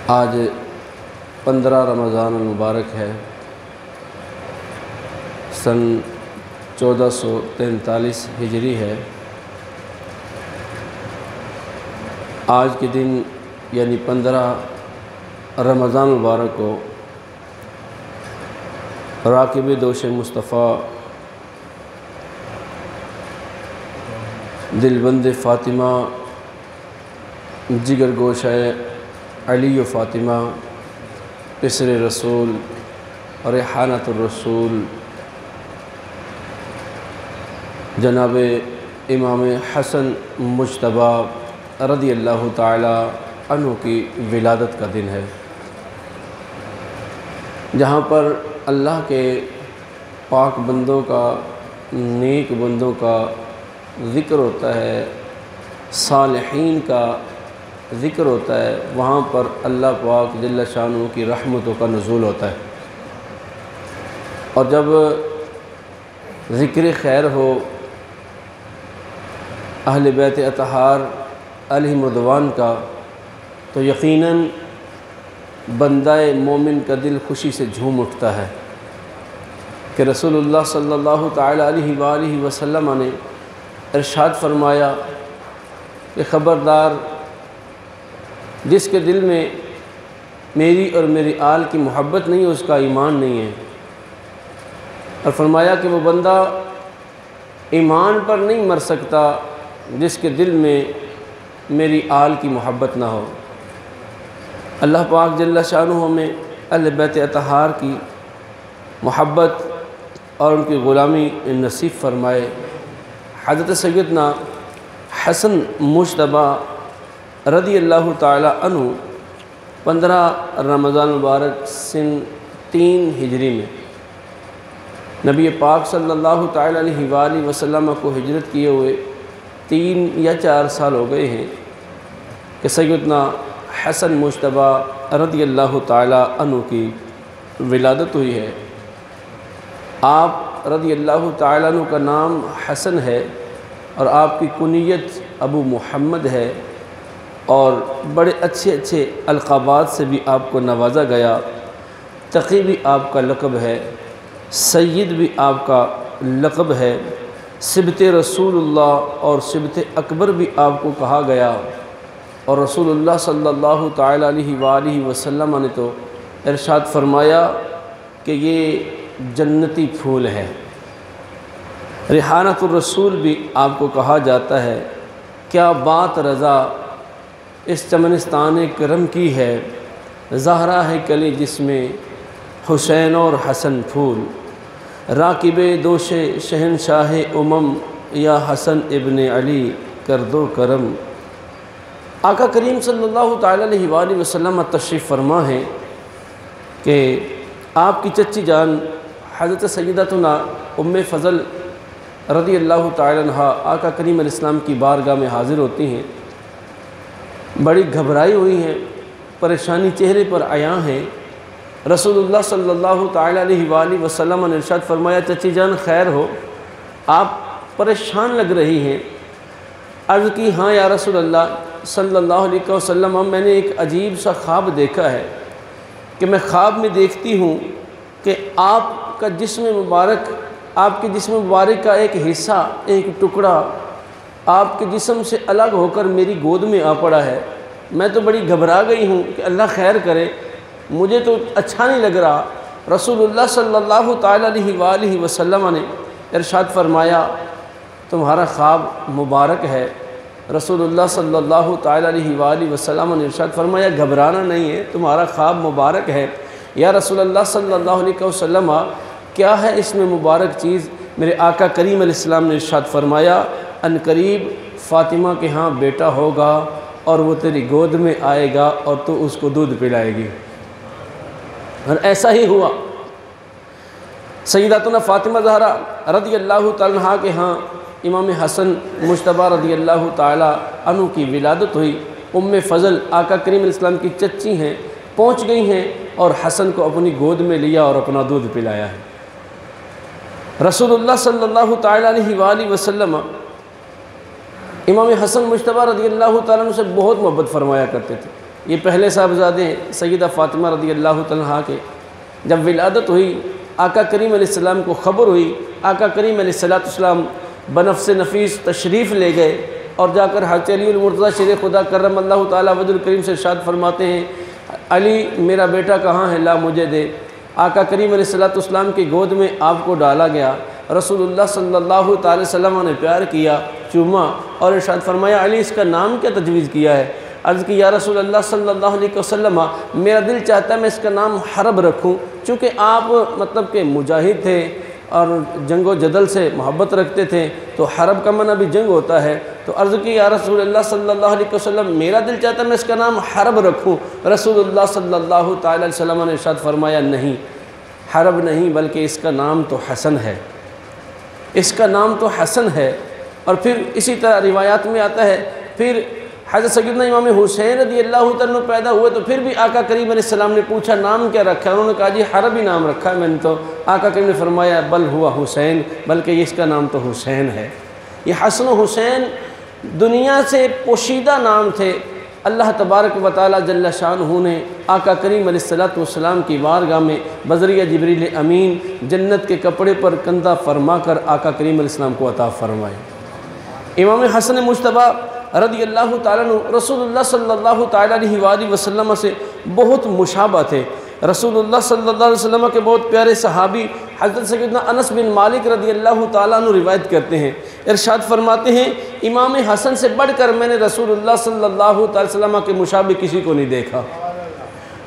आज 15 रमज़ान मुबारक है। सन 1443 हिजरी है। आज के दिन यानी 15 रमज़ान मुबारक को राकिब दोश मुस्तफ़ा दिलबंद फ़ातिमा जिगर गोशा अली व फ़ातिमा पिसर रसूल और रेहानतुर रसूल जनाब इमाम हसन मुज्तबा रज़ी अल्लाह ताला अन्हु की विलादत का दिन है, जहाँ पर अल्लाह के पाक बंदों का, नेक बंदों का ज़िक्र होता है, सालिहीन का ज़िक्र होता है। वहाँ पर अल्लाह पाक जल्ल शानु की रहमतों का नुज़ूल होता है। और जब ज़िक्र खैर हो, अहले बैत अतहार अलैहिमुर्रिज़वान का, तो यकीनन बंदाए मोमिन का दिल खुशी से झूम उठता है कि रसूलुल्लाह सल्लल्लाहु ताला अलैहि वसल्लम ने इरशाद फरमाया कि ख़बरदार, जिसके दिल में मेरी और मेरी आल की मोहब्बत नहीं है उसका ईमान नहीं है। और फरमाया कि वो बंदा ईमान पर नहीं मर सकता जिसके दिल में मेरी आल की मोहब्बत ना हो। अल्लाह पाक जल्ल शानुहु में अहले बैत अतहार की मोहब्बत और उनकी ग़ुलामी नसीब फरमाए। हज़रत सैयदना हसन मुज्तबा रज़ी अल्लाह ताला अन्हु 15 रमज़ान मुबारक सन 3 हिजरी में नबी पाक सल्लल्लाहु ताला अलैहि वसल्लम को हिजरत किए हुए 3 या 4 साल हो गए हैं कि सैयदना हसन मुज्तबा रज़ी अल्लाह ताला अन्हु की विलादत हुई है। आप रज़ी अल्लाह ताला अन्हु का नाम हसन है और आपकी कुनियत अबू मुहम्मद है, और बड़े अच्छे अच्छे अलक़ाबात से भी आपको नवाजा गया। तक़ी भी आपका लक़ब है, सैयद भी आपका लक़ब है, सिबत रसूलुल्लाह और सिबत अकबर भी आपको कहा गया। और रसूलुल्लाह सल्लल्लाहु ताला अलैहि वसल्लम ने तो इरशाद फरमाया कि ये जन्नती फूल है। रेहानतुर रसूल भी आपको कहा जाता है। क्या बात रज़ा इस चमनिस्तान करम की है, ज़हरा है कली जिसमें हुसैन और हसन फूल, राकिब दोशे शहनशाह उमम या हसन इब्न अली कर दो करम। आका करीम सल्लल्लाहु ताला अलैहि वसल्लम तशरीफ़ फरमा है कि आपकी चच्ची जान हज़रत सय्यदतुना उम्मे फ़ज़ल रज़ी अल्लाह ताला अन्हा आका करीम अलैहिस्सलाम की बारगाह में हाज़िर होती हैं। बड़ी घबराई हुई हैं, परेशानी चेहरे पर आया है। रसूलुल्लाह सल्लल्लाहु ताला अलैहि वसल्लम ने इरशाद फरमाया, चची जान खैर हो, आप परेशान लग रही हैं। अर्ज़ की, हाँ या रसूलल्लाह सल्लल्लाहु अलैहि वसल्लम, मैंने एक अजीब सा ख्वाब देखा है कि मैं ख्वाब में देखती हूँ कि आपका जिस्म मुबारक, आपके जिस्म मुबारक का एक हिस्सा, एक टुकड़ा आपके जिस्म से अलग होकर मेरी गोद में आ पड़ा है। मैं तो बड़ी घबरा गई हूँ कि अल्लाह खैर करे, मुझे तो अच्छा नहीं लग रहा। रसूलुल्लाह सल्लल्लाहु ताला अलैहि वसल्लम ने इरशाद फरमाया, तुम्हारा ख्वाब मुबारक है। रसूलुल्लाह सल्लल्लाहु ताला अलैहि वसल्लम ने इरशाद फरमाया, घबराना नहीं है, तुम्हारा ख्वाब मुबारक है। या रसूलुल्लाह सल्लल्लाहु अलैहि वसल्लम, क्या है इसमें मुबारक चीज़? मेरे आका करीम अलैहिस्सलाम ने इरशाद फरमाया, अनकरीब फ़ातिमा के यहाँ बेटा होगा और वो तेरी गोद में आएगा और तो उसको दूध पिलाएगी। और ऐसा ही हुआ। सय्यदतुना फ़ातिमा ज़हरा रज़ी अल्लाह ताला अन्हा के यहाँ इमाम हसन मुज्तबा रज़ी अल्लाह ताला अन्हु की विलादत हुई। उम्मे फ़ज़ल आका करीम अलैहिस्सलाम की चच्ची हैं, पहुँच गई हैं और हसन को अपनी गोद में लिया और अपना दूध पिलाया है। रसूलुल्लाह सल्लल्लाहु ताला अलैहि वसल्लम इमाम हसन मुज्तबा रज़ियल्लाहु ताला अन्हु से बहुत मोहब्बत फरमाया करते थे। ये पहले साहबजादे सैयदा फ़ातिमा रज़ी अल्लाह तआला के जब विलादत हुई, आका करीम अलैहिस्सलाम को ख़बर हुई, आका करीम अलैहिस्सलाम बनफ्स नफीस तशरीफ़ ले गए और जाकर हज़रत अली मुर्तज़ा शेर खुदा करमल्लाहु ताला वजहुल करीम से इरशाद फरमाते हैं, अली मेरा बेटा कहाँ है, ला मुझे दे। आका करीम अलैहिस्सलाम की गोद में आपको डाला गया। रसूलुल्लाह सल्लल्लाहु अलैहि वसल्लम ने प्यार किया, चूमा और इरशाद फरमाया, अली इसका नाम क्या तजवीज़ किया है? अर्ज़ की, या रसूलल्लाह सल्लल्लाहु अलैहि वसल्लम, मेरा दिल चाहता है मैं इसका नाम हरब रखूं, चूँकि आप मतलब के मुजाहिद थे और जंगो जदल से मोहब्बत रखते थे, तो हरब का माना भी जंग होता है। तो अर्ज़ की, या रसूलल्लाह सल्लल्लाहु अलैहि वसल्लम, मेरा दिल चाहता है मैं इसका नाम हरब रखूं। रसूलुल्लाह सल्लल्लाहु अलैहि वसल्लम ने इरशाद फरमाया, नहीं, हरब नहीं, बल्कि इसका नाम तो हसन है, इसका नाम तो हसन है। और फिर इसी तरह रिवायात में आता है, फिर हज़रत सैयदना इमाम हुसैन रज़ी अल्लाह तआला पैदा हुए तो फिर भी आका करीम अलैहिस्सलाम ने पूछा नाम क्या रखा है? उन्होंने कहा, जी हरब ही नाम रखा है मैंने तो। आका करीम ने फरमाया, बल हुआ हुसैन, बल्कि इसका नाम तो हुसैन है। ये हसन हुसैन दुनिया से पोशीदा नाम थे। अल्लाह तबारक व तआला जल्ल शानहू ने आका करीम अलैहिस्सलाम की बारगाह में बज़रिया जिब्रील अमीन जन्नत के कपड़े पर कंधा फरमा कर आका करीम अलैहिस्सलाम को अता फरमाए। इमाम हसन मुज्तबा रज़ी अल्लाह ताला अन्हु रसूलुल्लाह सल्लल्लाहु ताला अलैहि वसल्लम से बहुत मुशाबा थे। रसूलुल्लाह सल्लल्लाहु अलैहि वसल्लम के बहुत प्यारे सहाबी हज़रत सैयदना अनस बिन मालिक रज़ी अल्लाह ताला अन्हु रिवायत करते हैं, इरशाद फरमाते हैं, इमाम हसन से बढ़कर मैंने रसूलुल्लाह सल्लल्लाहु अलैहि वसल्लम के मुशाबे किसी को नहीं देखा।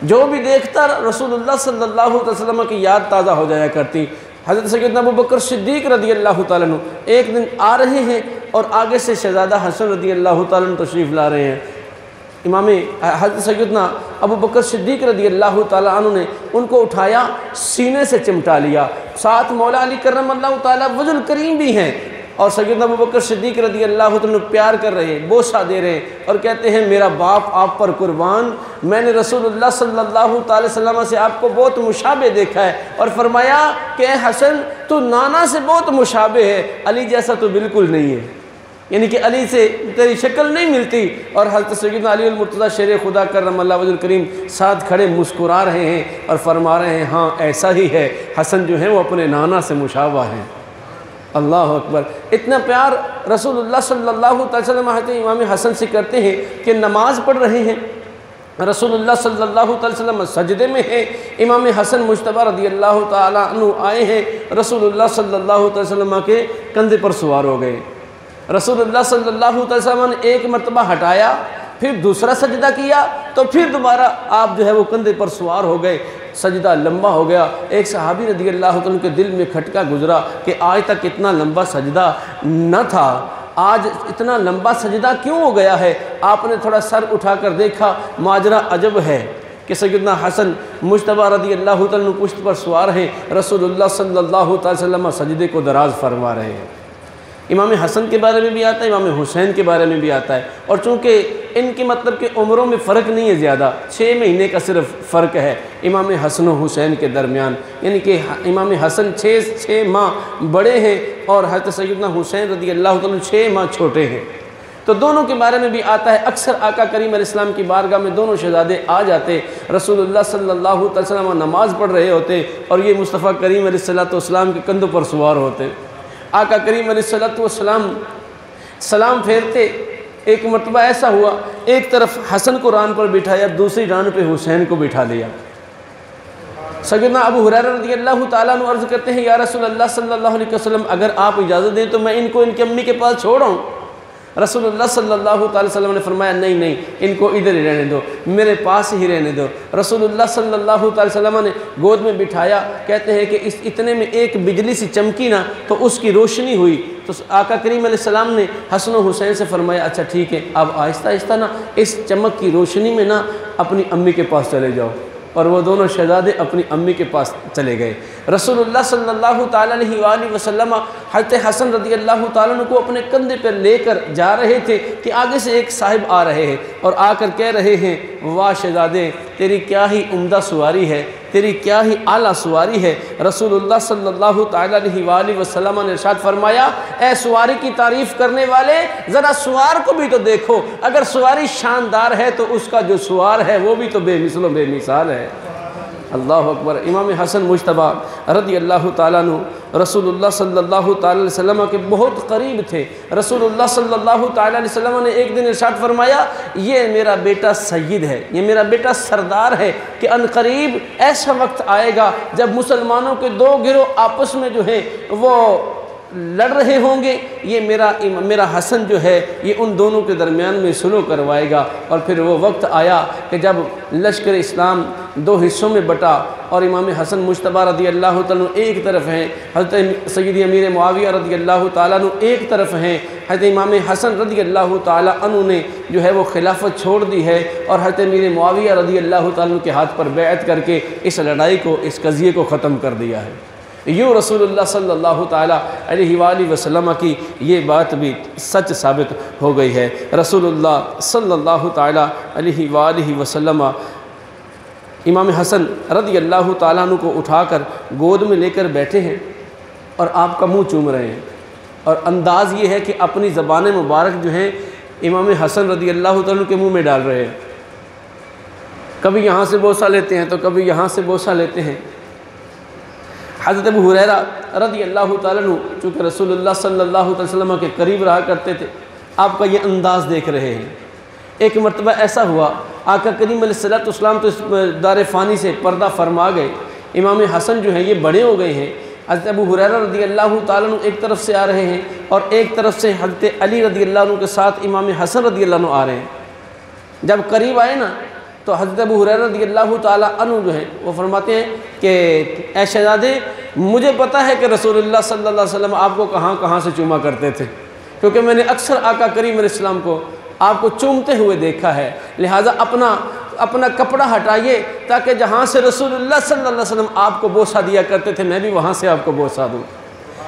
जो भी देखता रसूलुल्लाह सल्लल्लाहु अलैहि वसल्लम की याद ताज़ा हो जाया करती। हज़रत सैयदना अबू बकर सिद्दीक़ रज़ी अल्लाह ताला अन्हु एक दिन आ रहे हैं और आगे से शहज़ादा हसन रज़ी अल्लाह ताला अन्हु तशरीफ़ ला रहे हैं। इमाम हज़रत सैयदना अबू बकर सिद्दीक़ रज़ी अल्लाह ताला अन्हु ने उनको उठाया, सीने से चिमटा लिया। साथ मौला अली करमल्लाहु ताला वजुल करीम भी हैं और सैयदना अबू बकर सिद्दीक़ रज़ी अल्लाह ताला प्यार कर रहे हैं, बोसा दे रहे हैं और कहते हैं, मेरा बाप आप पर कुर्बान, मैंने रसूलुल्लाह सल्लल्लाहु अलैहि वसल्लम से आपको बहुत मुशाबे देखा है। और फरमाया कि हसन तू नाना से बहुत मुशाबे है, अली जैसा तो बिल्कुल नहीं है, यानी कि अली से तेरी शक्ल नहीं मिलती। और हज़रत सैयदना अली मुर्तज़ा शेर खुदा करमल्लाहु वजहुल करीम साथ खड़े मुस्कुरा रहे हैं और फरमा रहे हैं, हाँ ऐसा ही है, हसन जो है वो अपने नाना से मुशाबा हैं। अल्लाह अकबर। इतना प्यार रसूलुल्लाह सल्लल्लाहु अलैहि वसल्लम हज़रत इमाम हसन से करते हैं कि नमाज़ पढ़ रहे हैं, रसूलुल्लाह सल्लल्लाहु अलैहि वसल्लम सजदे में है, इमाम हसन मुज्तबा रज़ी अल्लाह ताला अन्हु आए हैं, रसूलुल्लाह सल्लल्लाहु अलैहि वसल्लम के कंधे पर सवार हो गए। रसूलुल्लाह सल्लल्लाहु अलैहि वसल्लम ने एक मरतबा हटाया, फिर दूसरा सजदा किया, तो फिर दोबारा आप जो है वो कंधे पर सवार हो गए। सजदा लंबा हो गया। एक सहाबी रज़ी अल्लाह तआला के दिल में खटका गुजरा कि आज तक इतना लंबा सजदा न था, आज इतना लंबा सजदा क्यों हो गया है? आपने थोड़ा सर उठाकर देखा, माजरा अजब है कि सैयदना हसन मुज्तबा रज़ी अल्लाह तआला पुश्त पर सवार हैं, रसूलुल्लाह सल्लल्लाहु अलैहि वसल्लम सजदे को दराज फरमा रहे हैं। इमाम हसन के बारे में भी आता है, इमाम हुसैन के बारे में भी आता है। और चूँकि इनके मतलब के उम्रों में फ़र्क नहीं है ज़्यादा, 6 महीने का सिर्फ फ़र्क है इमाम हसन और हुसैन के दरमियान, यानी कि इमाम हसन 6 माह बड़े हैं और हज़रत सैयदना हुसैन रज़ी अल्लाह तआला 6 माह छोटे हैं। तो दोनों के बारे में भी आता है। अक्सर आका करीम अलैहिस्सलाम की बारगाह में दोनों शहज़ादे आ जाते, रसूलुल्लाह सल्लल्लाहु अलैहि वसल्लम नमाज़ पढ़ रहे होते और ये मुस्तफ़ा करीम अलैहिस्सलाम के कंधों पर सवार होते। आका करीम अलैहिस्सलाम सलाम फेरते। एक मरतबा ऐसा हुआ, एक तरफ हसन को रान पर बिठाया, दूसरी रान पे हुसैन को बिठा लिया। सैयदना अबू हुरैरा रज़ी अल्लाह ताला अन्हु अर्ज़ करते हैं, या रसूलल्लाह सल्लल्लाहु अलैहि वसल्लम अगर आप इजाज़त दें तो मैं इनको इनकी अम्मी के पास छोड़ आऊँ। रसूलुल्लाह सल्लल्लाहु अलैहि वसल्लम ने फरमाया, नहीं नहीं, इनको इधर ही रहने दो, मेरे पास ही रहने दो। रसूलुल्लाह सल्लल्लाहु अलैहि वसल्लम ने गोद में बिठाया। कहते हैं कि इस इतने में एक बिजली सी चमकी ना, तो उसकी रोशनी हुई। तो आका करीम अलैहिस्सलाम ने हसन और हुसैन से फरमाया, अच्छा ठीक है, अब आहिस्ता आहिस्ता ना इस चमक की रोशनी में ना अपनी अम्मी के पास चले जाओ। और वो दोनों शहज़ादे अपनी अम्मी के पास चले गए। रसूलुल्लाह सल्लल्लाहु ताला अलैहि वसल्लम हज़रत हसन रज़ी अल्लाह ताला अन्हु को अपने कंधे पर लेकर जा रहे थे कि आगे से एक साहिब आ रहे हैं और आकर कह रहे हैं, वाह शहज़ादे, तेरी क्या ही उम्दा सवारी है, तेरी क्या ही आला सवारी है। रसूलुल्लाह सल्लल्लाहु ताला अलैहि वसल्लम ने इरशाद फरमाया, ए सवारी की तारीफ़ करने वाले, ज़रा सवार को भी तो देखो, अगर सवारी शानदार है तो उसका जो सवार है वो भी तो बेमिसल बेमिसाल है। अल्लाह अकबर। इमाम हसन मुज्तबा रज़ी अल्लाह ताला अन्हु रसूलुल्लाह सल्लल्लाहु ताला अलैहि वसल्लम के बहुत करीब थे। रसूलुल्लाह सल्लल्लाहु ताला अलैहि वसल्लम ने एक दिन इरशाद फरमाया, ये मेरा बेटा सय्यद है, ये मेरा बेटा सरदार है कि अनकरीब ऐसा वक्त आएगा जब मुसलमानों के दो गिरोह आपस में जो है वो लड़ रहे होंगे, ये मेरा हसन जो है ये उन दोनों के दरमियान में सुलह करवाएगा। और फिर वो वक्त आया कि जब लश्कर इस्लाम दो हिस्सों में बटा और इमाम हसन मुज्तबा रज़ी अल्लाह ताला अन्हु एक तरफ हैं, हज़रत सय्यदी अमीर मुआविया रज़ी अल्लाह ताला अन्हु एक तरफ हैं, हज़रत इमाम हसन रज़ी अल्लाह ताला अन्हु ने जो है वो खिलाफत छोड़ दी है और हज़रत अमीर मुआविया रज़ी अल्लाह ताला अन्हु के हाथ पर बैअत करके इस लड़ाई को, इस कज़िये को ख़त्म कर दिया है। यूँ रसूलुल्लाह सल्लल्लाहु ताला अलैहि वसल्लम की ये बात भी सच साबित हो गई है। रसूलुल्लाह सल्लल्लाहु ताला अलैहि वसल्लम इमाम हसन रज़ी अल्लाह ताला अन्हु को उठाकर गोद में लेकर बैठे हैं और आपका मुंह चूम रहे हैं, और अंदाज़ ये है कि अपनी ज़बान मुबारक जो है इमाम हसन रज़ी अल्लाह ताला अन्हु के मुँह में डाल रहे हैं। कभी यहाँ से बोसा लेते हैं तो कभी यहाँ से बोसा लेते हैं। हज़रत अबू हुरैरा रज़ी अल्लाह ताला अन्हु चूँकि रसूलुल्लाह सल्लल्लाहु अलैहि वसल्लम के करीब रहा करते थे, आपका ये अंदाज़ देख रहे हैं। एक मरतबा ऐसा हुआ, आका करीम अलैहिस्सलाम तो इस दार फ़ानी से पर्दा फरमा गए, इमाम हसन जो है ये बड़े हो गए हैं। हज़रत अबू हुरैरा रज़ी अल्लाह ताला अन्हु एक तरफ से आ रहे हैं और एक तरफ से हज़रत अली रज़ी अल्लाह अन्हु के साथ इमाम हसन रज़ी अल्लाह अन्हु आ रहे हैं। जब करीब आए ना तो हज़रत अबू हुरैरा रज़ी अल्लाह ताला अन्हु जो है वो फरमाते हैं कि ऐ शहज़ादे, मुझे पता है कि रसूलुल्लाह सल्लल्लाहु अलैहि वसल्लम आपको कहाँ कहाँ से चूमा करते थे, क्योंकि मैंने अक्सर आका करीम अलैहिस्सलाम को आपको चूमते हुए देखा है, लिहाजा अपना कपड़ा हटाइए ताकि जहाँ से रसूलुल्लाह सल्लल्लाहु अलैहि वसल्लम आपको बोसा दिया करते थे मैं भी वहाँ से आपको बोसा दूँ।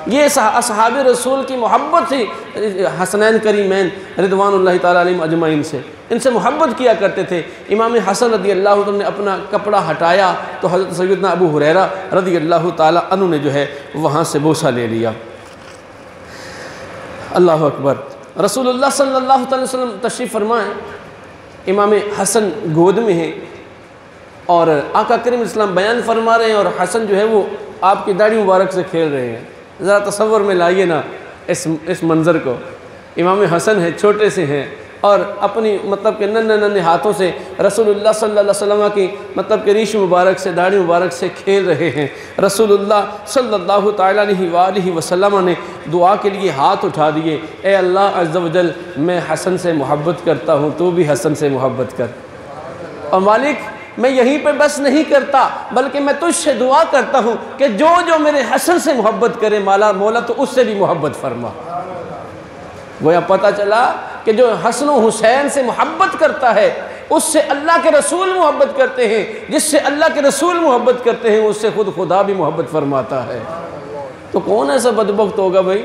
ये असहाबे रसूल की मोहब्बत थी हसनैन करीमैन रिदवानुल्लाहि ताला अलैहिम अजमईन से, इनसे मोहब्बत किया करते थे। इमाम हसन रज़ी अल्लाह ताला ने अपना कपड़ा हटाया तो हज़रत सैयदना अबू हुरैरा रज़ी अल्लाह ताला अन्हु ने जो है वहाँ से बोसा ले लिया। अल्लाह अकबर। रसूलुल्लाह सल्लल्लाहु अलैहि वसल्लम तशरीफ़ फरमाएँ, इमाम हसन गोद में है और आका करीम इस्लाम बयान फरमा रहे हैं और हसन जो है वो आपकी दाढ़ी मुबारक से खेल रहे हैं। ज़रा तसव्वुर में लाइए ना इस मंज़र को। इमाम हसन है, छोटे से हैं और अपनी मतलब के नन्हे नन्हे हाथों से रसूलुल्लाह सल्लल्लाहु अलैहि वसल्लम की मतलब के रीश मुबारक से, दाढ़ी मुबारक से खेल रहे हैं। रसूलुल्लाह सल्लल्लाहु ताला अलैहि वसल्लम ने दुआ के लिए हाथ उठा दिए, ए अल्लाह अज़्ज़ व जल, मैं हसन से मोहब्बत करता हूँ, तू भी हसन से मोहब्बत कर। और मालिक, मैं यहीं पे बस नहीं करता बल्कि मैं तुझसे दुआ करता हूँ कि जो जो मेरे हसन से मोहब्बत करे मौला तो उससे भी मोहब्बत फरमा। गोया पता चला कि जो हसन हुसैन से मोहब्बत करता है उससे अल्लाह के रसूल मोहब्बत करते हैं, जिससे अल्लाह के रसूल मोहब्बत करते हैं उससे खुद खुदा भी मोहब्बत फरमाता है। तो कौन ऐसा बदबख्त होगा भाई,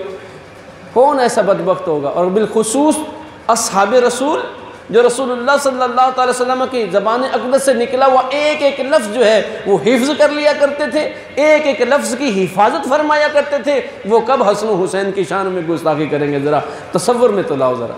कौन ऐसा बदबख्त होगा। और बिलखुसूस असहाबे रसूल जो रसूलुल्लाह सल्लल्लाहु अलैहि वसल्लम की ज़बान अक़दस से निकला हुआ एक एक लफ्ज़ जो है वो हिफ्ज़ कर लिया करते थे, एक एक लफ्ज़ की हिफाजत फरमाया करते थे। वो कब हसन हुसैन की शान में गुस्ताखी करेंगे, ज़रा तसव्वुर में तो लाओ ज़रा।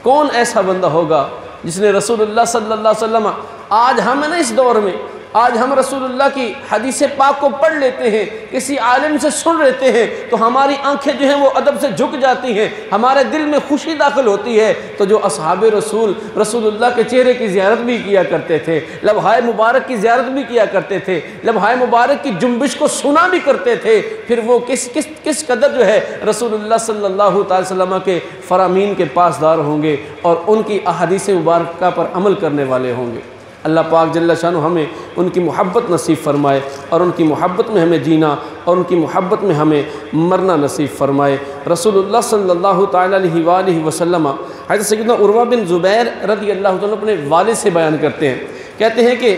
कौन ऐसा बंदा होगा जिसने रसूलुल्लाह सल्लल्लाहु अलैहि वसल्लम, आज हम है ना इस दौर में, आज हम रसूलुल्लाह की हदीस पाक को पढ़ लेते हैं, किसी आलिम से सुन लेते हैं तो हमारी आंखें जो हैं वो अदब से झुक जाती हैं, हमारे दिल में खुशी दाखिल होती है। तो जो असहाबे रसूल रसूलुल्लाह के चेहरे की ज़ियारत भी किया करते थे, लम्हाए मुबारक की ज़ियारत भी किया करते थे, लम्हाए मुबारक की जुम्बिश को सुना भी करते थे, फिर वो किस कदर जो है रसूलुल्लाह सल्लल्लाहु अलैहि वसल्लम के फरामीन के पासदार होंगे और उनकी अहादीस मुबारक पर अमल करने वाले होंगे। अल्लाह पाक जल्ल शानु हमें उनकी मोहब्बत नसीब फ़रमाए और उनकी मोहब्बत में हमें जीना और उनकी मोहब्बत में हमें मरना नसीब फ़रमाए। रसूलुल्लाह सल्लल्लाहु ताला अलैहि वसल्लम हज़रत सय्यदना उर्वा बिन ज़ुबैर रज़ी अल्लाह ताला अपने वालिद से बयान करते हैं, कहते हैं कि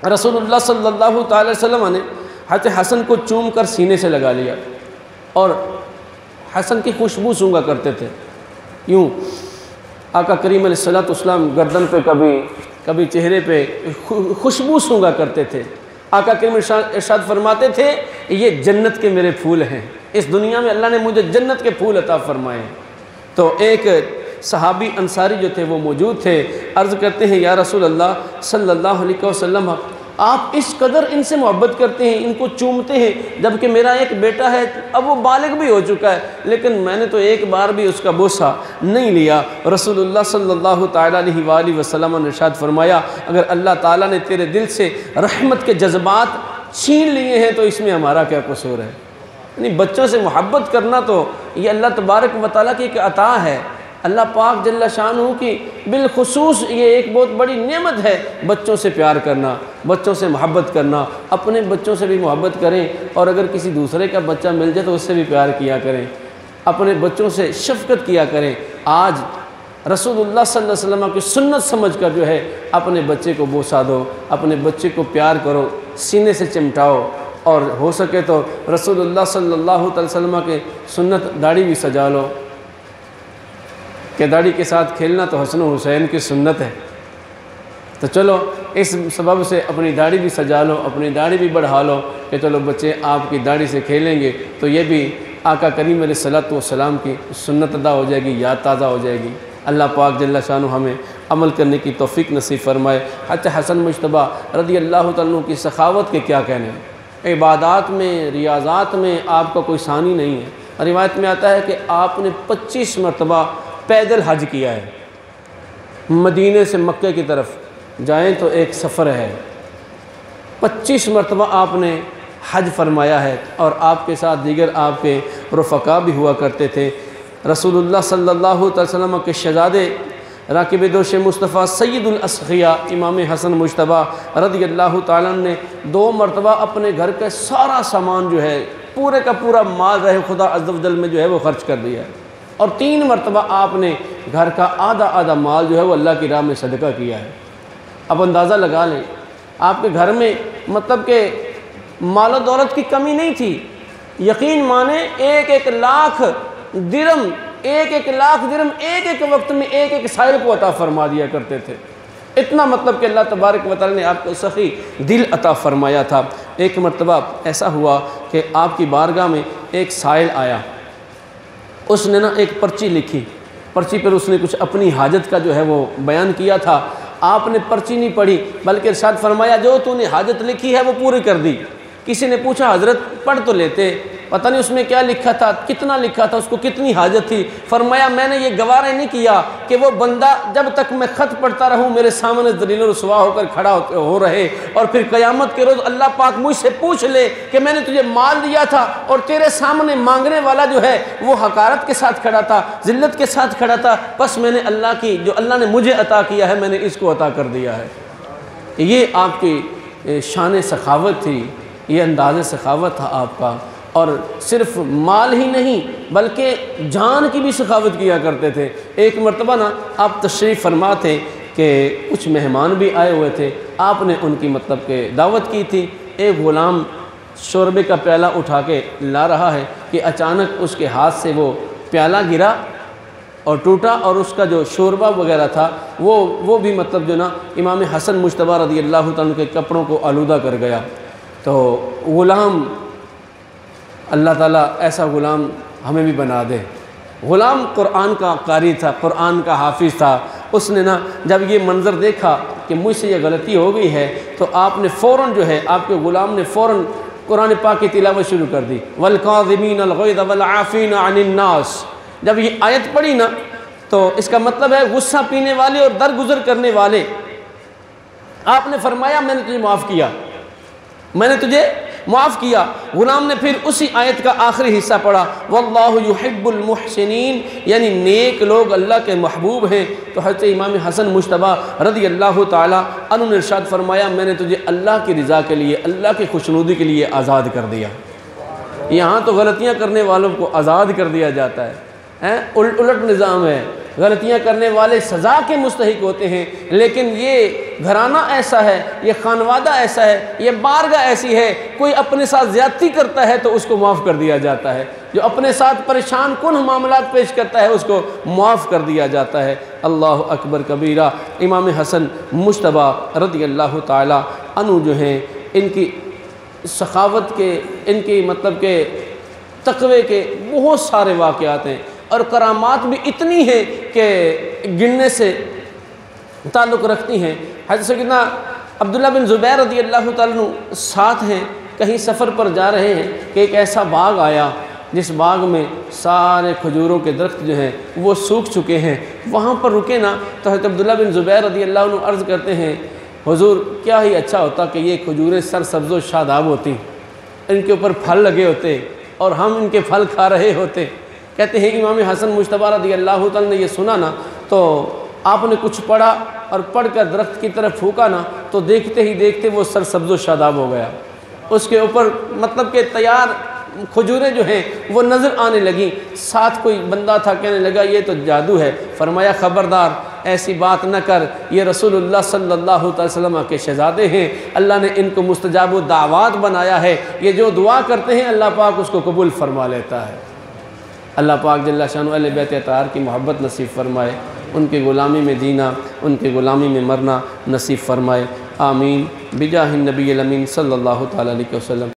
रसूलुल्लाह सल्लल्लाहु ताला अलैहि वसल्लम ने हज़रत हसन को चूम कर सीने से लगा लिया और हसन की खुशबू सूंघा करते थे। यूँ आका करीम अलैहिस्सलातु वस्सलाम गर्दन पे कभी चेहरे पे खुशबू सूंघा करते थे। आका करीम इरशाद फरमाते थे, ये जन्नत के मेरे फूल हैं, इस दुनिया में अल्लाह ने मुझे जन्नत के फूल अता फरमाए। तो एक सहाबी अंसारी जो थे वो मौजूद थे, अर्ज़ करते हैं या रसूल अल्लाह सल्लल्लाहु अलैहि वसल्लम, आप इस कदर इनसे मोहब्बत करते हैं, इनको चूमते हैं, जबकि मेरा एक बेटा है, अब वो बालिग भी हो चुका है, लेकिन मैंने तो एक बार भी उसका बोसा नहीं लिया। रसूलुल्लाह सल्लल्लाहु ताला अलैहि वसल्लम ने इरशाद फरमाया, अगर अल्लाह ताला ने तेरे दिल से रहमत के जज्बात छीन लिए हैं तो इसमें हमारा क्या कसूर है। यानी बच्चों से मोहब्बत करना तो ये अल्लाह तबारक व तआला की एक अता है, अल्लाह पाक जल्ला शानहू की बिलखुसूस ये एक बहुत बड़ी नेमत है, बच्चों से प्यार करना, बच्चों से मोहब्बत करना। अपने बच्चों से भी मोहब्बत करें और अगर किसी दूसरे का बच्चा मिल जाए तो उससे भी प्यार किया करें, अपने बच्चों से शफ़क़त किया करें। आज रसूलुल्लाह सल्लल्लाहु अलैहि वसल्लम की सुन्नत समझ कर जो है अपने बच्चे को बोसा दो, अपने बच्चे को प्यार करो, सीने से चिमटाओ, और हो सके तो रसूलुल्लाह सल्लल्लाहु अलैहि वसल्लम के सुन्नत दाढ़ी भी सजा लो, कि दाढ़ी के साथ खेलना तो हसन हुसैन की सुन्नत है। तो चलो इस सबब से अपनी दाढ़ी भी सजा लो, अपनी दाढ़ी भी बढ़ा लो कि चलो बच्चे आपकी दाढ़ी से खेलेंगे तो ये भी आका करीम अलैहिस्सलातु वस्सलाम की सुन्नत अदा हो जाएगी, याद ताज़ा हो जाएगी। अल्लाह पाक जल्ला शानु हमें अमल करने की तौफीक नसीब फरमाए। अच्छा हसन मुश्तबा रज़ी अल्लाह तआला अन्हु की सखावत के क्या कहने, इबादात में रियाज़ात में आपका कोई सानी नहीं है। रिवायत में आता है कि आपने 25 मरतबा पैदल हज किया है। मदीने से मक्के की तरफ जाएं तो एक सफ़र है, 25 मरतबा आपने हज फरमाया है, और आपके साथ दीगर आपके रफ़क़ा भी हुआ करते थे। रसूलुल्लाह सल्लल्लाहु अलैहि वसल्लम के शहज़ादे राकिब दोश मुस्तफ़ा सैयदुल अस्क़िया इमाम हसन मुश्तबा रज़ियल्लाहु ताला ने 2 मरतबा अपने घर का सारा सामान जो है पूरे का पूरा माल रहे खुदा अज़्ज़ व जल में जो है वो ख़र्च कर दिया है, और 3 मरतबा आपने घर का आधा आधा माल जो है वो अल्लाह की राह में सदका किया है। अब अंदाज़ा लगा लें आपके घर में मतलब कि माल दौलत की कमी नहीं थी। यकीन माने 1-1 लाख दिरम, 1-1 लाख दिरम एक वक्त में एक साहिल को अता फरमा दिया करते थे। इतना मतलब कि अल्लाह तबारक व तआला ने आपको सखी दिल अता फरमाया था। एक मरतबा ऐसा हुआ कि आपकी बारगाह में एक साहिल आया, उसने ना एक पर्ची लिखी, पर्ची पर उसने कुछ अपनी हाजत का जो है वो बयान किया था। आपने पर्ची नहीं पढ़ी बल्कि इरशाद फरमाया जो तूने हाजत लिखी है वो पूरी कर दी। किसी ने पूछा हज़रत पढ़ तो लेते, पता नहीं उसमें क्या लिखा था, कितना लिखा था, उसको कितनी हाजत थी। फरमाया मैंने ये गवारा नहीं किया कि वो बंदा जब तक मैं ख़त पढ़ता रहूँ मेरे सामने ज़लील रुसवा होकर खड़ा हो रहे, और फिर क़यामत के रोज़ अल्लाह पाक मुझसे पूछ ले कि मैंने तुझे माल दिया था और तेरे सामने मांगने वाला जो है वो हकारत के साथ खड़ा था, ज़िल्लत के साथ खड़ा था, बस मैंने अल्लाह की जो अल्लाह ने मुझे अता किया है मैंने इसको अता कर दिया है। ये आपकी शान सखावत थी, ये अंदाज़ सखावत था आपका। और सिर्फ माल ही नहीं बल्कि जान की भी सखावत किया करते थे। एक मरतबा ना आप तशरीफ़ फरमा थे कि कुछ मेहमान भी आए हुए थे, आपने उनकी मतलब के दावत की थी। एक ग़ुलाम शोरबे का प्याला उठा के ला रहा है कि अचानक उसके हाथ से वो प्याला गिरा और टूटा, और उसका जो शोरबा वगैरह था वो भी मतलब जो ना इमाम हसन मुश्तबा रज़ियल्लाहु तआला के कपड़ों को आलूदा कर गया। तो ग़ुलाम अल्लाह ताला ऐसा ग़ुलाम हमें भी बना दे। ग़ुलाम कुरान का कारी था, कुरान का हाफिज़ था। उसने ना जब ये मंज़र देखा कि मुझसे ये गलती हो गई है तो आपने फ़ौरन जो है आपके ग़ुलाम ने फ़ौरन कुरान पाक की तिलावत शुरू कर दी। वल काज़िमीनल ग़ैज़ वल आफ़ीना अनिन नास। जब ये आयत पढ़ी ना तो इसका मतलब है गुस्सा पीने वाले और दरगुजर करने वाले। आपने फरमाया मैंने तुझे माफ़ किया, मैंने तुझे माफ़ किया। ग़ुलाम ने फिर उसी आयत का आखिरी हिस्सा पढ़ा, वल्लाहु युहिब्बुल मुहसिनीन, यानी नेक लोग अल्लाह के महबूब हैं। तो हज़रत इमाम हसन मुश्तबा रज़ियल्लाहु ताला अन्हु ने इरशाद फरमाया मैंने तुझे अल्लाह की रज़ा के लिए, अल्लाह की खुशनुदी के लिए आज़ाद कर दिया। यहाँ तो गलतियाँ करने वालों को आज़ाद कर दिया जाता है, उलट निज़ाम है। गलतियाँ करने वाले सज़ा के मुस्तहिक होते हैं, लेकिन ये घराना ऐसा है, ये खानवादा ऐसा है, ये बारगाह ऐसी है, कोई अपने साथ ज़्यादती करता है तो उसको माफ़ कर दिया जाता है, जो अपने साथ परेशान कुन मामलात पेश करता है उसको माफ़ कर दिया जाता है। अल्लाह अकबर कबीरा। इमाम हसन मुश्तबा रज़ियल्लाहु ताला अन्हु जो हैं इनकी सखावत के, इनकी मतलब के तक़वे के बहुत सारे वाक़यात हैं और करामात भी इतनी हैं कि गिनने से ताल्लुक़ रखती हैं। हज़रत सैयदना अब्दुल्ला बिन ज़ुबैर रज़ी अल्लाह तआला अन्हु साथ हैं, कहीं सफ़र पर जा रहे हैं कि एक ऐसा बाग आया जिस बाग में सारे खजूरों के दरख्त जो हैं वो सूख चुके हैं। वहाँ पर रुके ना तो हज़रत अब्दुल्ला बिन ज़ुबैर रज़ी अल्लाह अन्हु अर्ज़ करते हैं, हुज़ूर क्या ही अच्छा होता कि ये खजूरें सरसब्ज़ व शादाब होती, इनके ऊपर फल लगे होते और हम इनके फल खा रहे होते। कहते हैं इमाम हसन मुज्तबा रज़ी अल्लाह तआला ने ये सुना ना तो आपने कुछ पढ़ा और पढ़ कर दरख्त की तरफ फूका ना तो देखते ही देखते वो सरसब्ज़ व शादाब हो गया। उसके ऊपर मतलब के तैयार खजूरें जो हैं वो नज़र आने लगी। साथ कोई बंदा था, कहने लगा ये तो जादू है। फरमाया ख़बरदार ऐसी बात न कर, ये रसूलुल्लाह सल्लल्लाहु अलैहि वसल्लम के शहज़ादे हैं, अल्लाह ने इनको मुस्तजाब दावात बनाया है, ये जो दुआ करते हैं अल्लाह पाक उसको कबूल फरमा लेता है। अल्लाह पाक जल्ला शानु अहले बैत अताहर की मोहब्बत नसीब फ़रमाए, उनकी ग़ुलामी में जीना, उनकी ग़ुलामी में मरना नसीब फ़रमाए। आमीन बिजाहिन नबी अमीन सल्लल्लाहु तआला अलैहि वसल्लम।